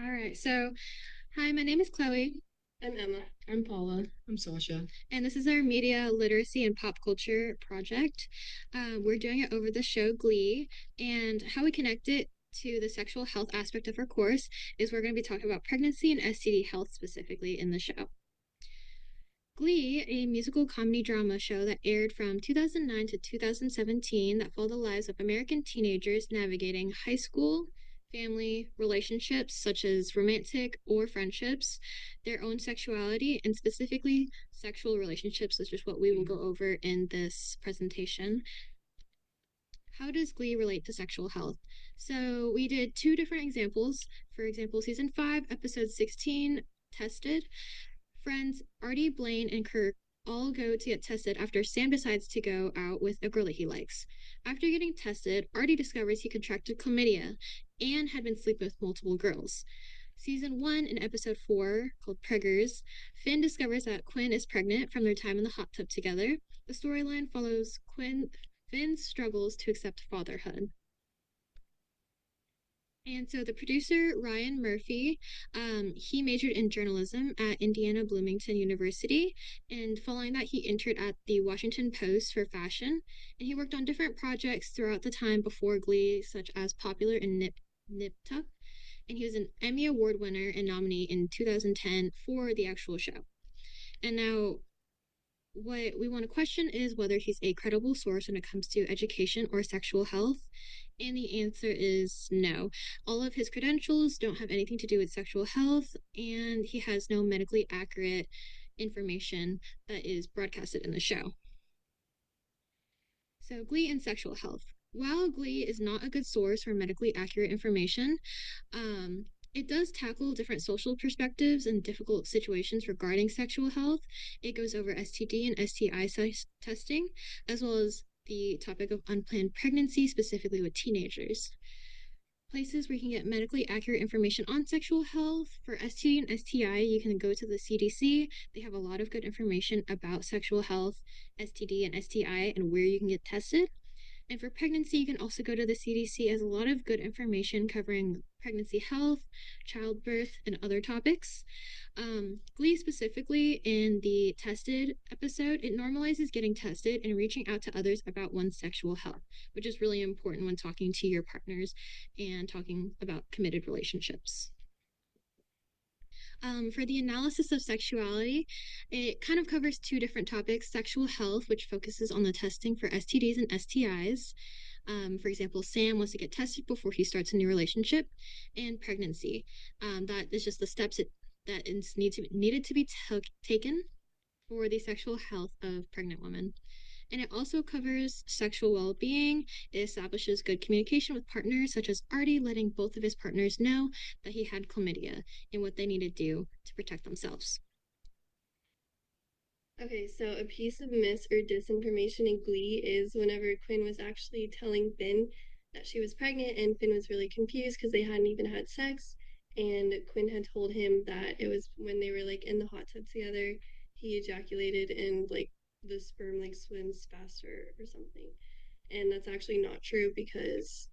All right. So, hi, my name is Chloe, I'm Emma. I'm Paula. I'm Sasha. and this is our media literacy and pop culture project. We're doing it over the show Glee, and how we connect it to the sexual health aspect of our course is we're going to be talking about pregnancy and STD health specifically in the show. Glee, a musical comedy drama show that aired from 2009 to 2017 that followed the lives of American teenagers navigating high school, family, relationships such as romantic or friendships, their own sexuality, and specifically sexual relationships, which is what we will go over in this presentation. How does Glee relate to sexual health? So we did two different examples. For example, season 5, episode 16, Tested. Friends Artie, Blaine, and Kirk all go to get tested after Sam decides to go out with a girl that he likes. After getting tested, Artie discovers he contracted chlamydia and had been sleeping with multiple girls. Season 1 in episode 4, called Preggers, Finn discovers that Quinn is pregnant from their time in the hot tub together. The storyline follows Finn's struggles to accept fatherhood. And so the producer, Ryan Murphy, he majored in journalism at Indiana Bloomington University. And following that, he interned at the Washington Post for fashion. And he worked on different projects throughout the time before Glee, such as Popular and Nip Tuck. And he was an Emmy Award winner and nominee in 2010 for the actual show. And now what we want to question is whether he's a credible source when it comes to education or sexual health. And the answer is no. All of his credentials don't have anything to do with sexual health, and he has no medically accurate information that is broadcasted in the show. So, Glee and sexual health. While Glee is not a good source for medically accurate information, it does tackle different social perspectives and difficult situations regarding sexual health. It goes over STD and STI testing, as well as the topic of unplanned pregnancy, specifically with teenagers. Places where you can get medically accurate information on sexual health. For STD and STI, you can go to the CDC. They have a lot of good information about sexual health, STD and STI, and where you can get tested. And for pregnancy, you can also go to the CDC as a lot of good information covering pregnancy health, childbirth, and other topics. Glee specifically in the tested episode, it normalizes getting tested and reaching out to others about one's sexual health, which is really important when talking to your partners and talking about committed relationships. For the analysis of sexuality, it kind of covers two different topics: sexual health, which focuses on the testing for STDs and STIs. For example, Sam wants to get tested before he starts a new relationship, and pregnancy. That is just the steps that is needed to be taken for the sexual health of pregnant women. And it also covers sexual well being. It establishes good communication with partners, such as Artie letting both of his partners know that he had chlamydia and what they need to do to protect themselves. Okay, so a piece of mis or disinformation in Glee is whenever Quinn was actually telling Finn that she was pregnant, and Finn was really confused because they hadn't even had sex. And Quinn had told him that it was when they were like in the hot tub together, he ejaculated and like the sperm like swims faster or something. And that's actually not true because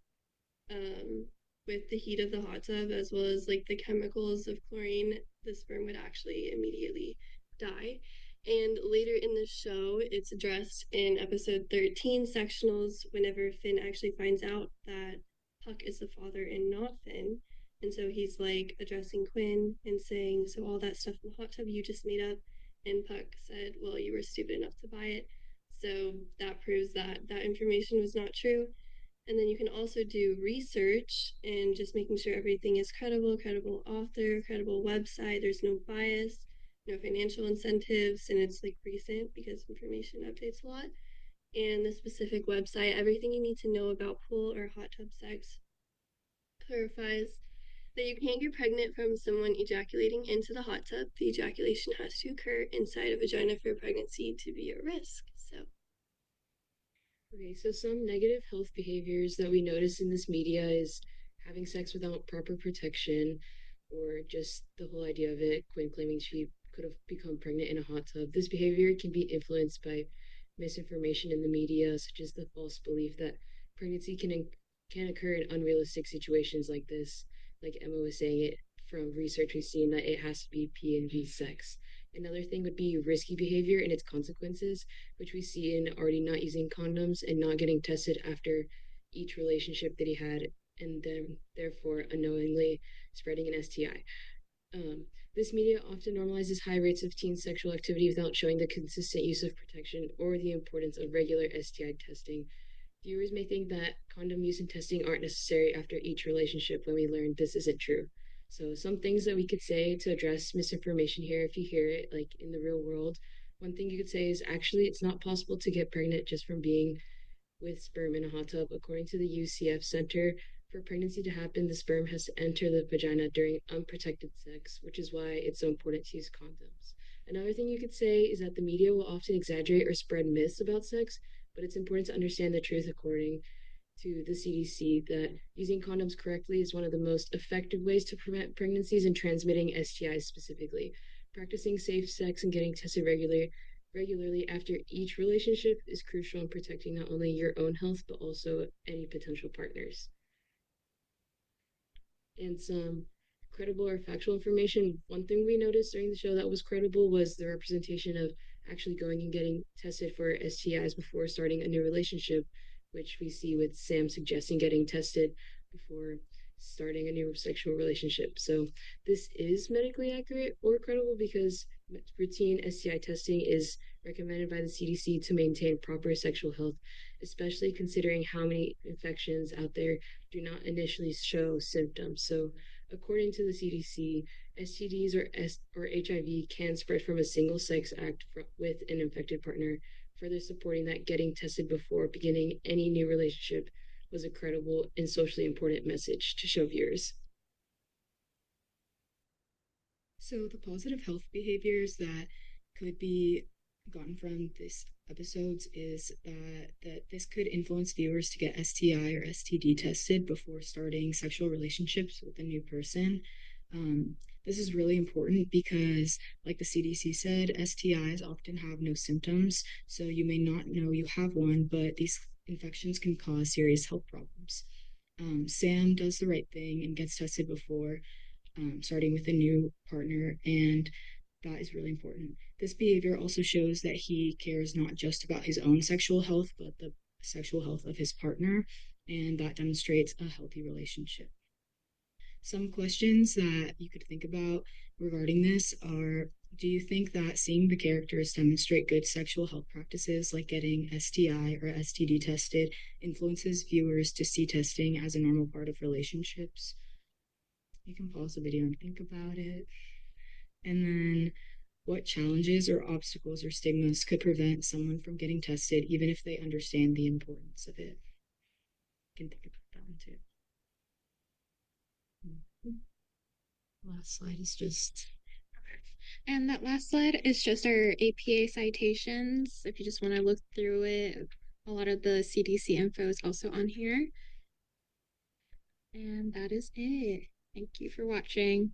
um, with the heat of the hot tub as well as like the chemicals of chlorine, the sperm would actually immediately die. And later in the show, it's addressed in episode 13 sectionals whenever Finn actually finds out that Puck is the father and not Finn. And so he's like addressing Quinn and saying, so all that stuff in the hot tub you just made up. And Puck said, well, you were stupid enough to buy it. So that proves that that information was not true. And then you can also do research and just making sure everything is credible author, credible website, there's no bias, no financial incentives, and it's like recent because information updates a lot. And the specific website, everything you need to know about pool or hot tub sex clarifies that you can't get pregnant from someone ejaculating into the hot tub. The ejaculation has to occur inside a vagina for pregnancy to be a risk. So Okay, so some negative health behaviors that we notice in this media is having sex without proper protection, or just the whole idea of it, Quinn claiming she could have become pregnant in a hot tub. This behavior can be influenced by misinformation in the media, such as the false belief that pregnancy can occur in unrealistic situations like this. Like Emma was saying, it from research we've seen that it has to be P and V sex. Another thing would be risky behavior and its consequences, which we see in already not using condoms and not getting tested after each relationship that he had, and then therefore unknowingly spreading an STI. Um, this media often normalizes high rates of teen sexual activity without showing the consistent use of protection or the importance of regular STI testing. Viewers may think that condom use and testing aren't necessary after each relationship when we learn this isn't true. So, some things that we could say to address misinformation here, if you hear it like in the real world, one thing you could say is actually it's not possible to get pregnant just from being with sperm in a hot tub. According to the UCF Center, for pregnancy to happen, the sperm has to enter the vagina during unprotected sex, which is why it's so important to use condoms. Another thing you could say is that the media will often exaggerate or spread myths about sex, but it's important to understand the truth according to the CDC that using condoms correctly is one of the most effective ways to prevent pregnancies and transmitting STIs specifically. Practicing safe sex and getting tested regularly after each relationship is crucial in protecting not only your own health but also any potential partners. And some credible or factual information. One thing we noticed during the show that was credible was the representation of actually going and getting tested for STIs before starting a new relationship, which we see with Sam suggesting getting tested before starting a new sexual relationship. So this is medically accurate or credible because routine STI testing is recommended by the CDC to maintain proper sexual health, especially considering how many infections out there do not initially show symptoms. So, according to the CDC, STDs or HIV can spread from a single sex act with an infected partner, further supporting that getting tested before beginning any new relationship was a credible and socially important message to show viewers. So, the positive health behaviors that could be gotten from this episodes is that this could influence viewers to get STI or STD tested before starting sexual relationships with a new person. This is really important because, like the CDC said, STIs often have no symptoms, so you may not know you have one, but these infections can cause serious health problems. Sam does the right thing and gets tested before starting with a new partner, and that is really important. This behavior also shows that he cares not just about his own sexual health, but the sexual health of his partner, and that demonstrates a healthy relationship. Some questions that you could think about regarding this are: do you think that seeing the characters demonstrate good sexual health practices like getting STI or STD tested influences viewers to see testing as a normal part of relationships? You can pause the video and think about it. And then, what challenges or obstacles or stigmas could prevent someone from getting tested, even if they understand the importance of it? You can think about that one too. Mm-hmm. Last slide is just. And that last slide is just our APA citations. If you just want to look through it, a lot of the CDC info is also on here. And that is it. Thank you for watching.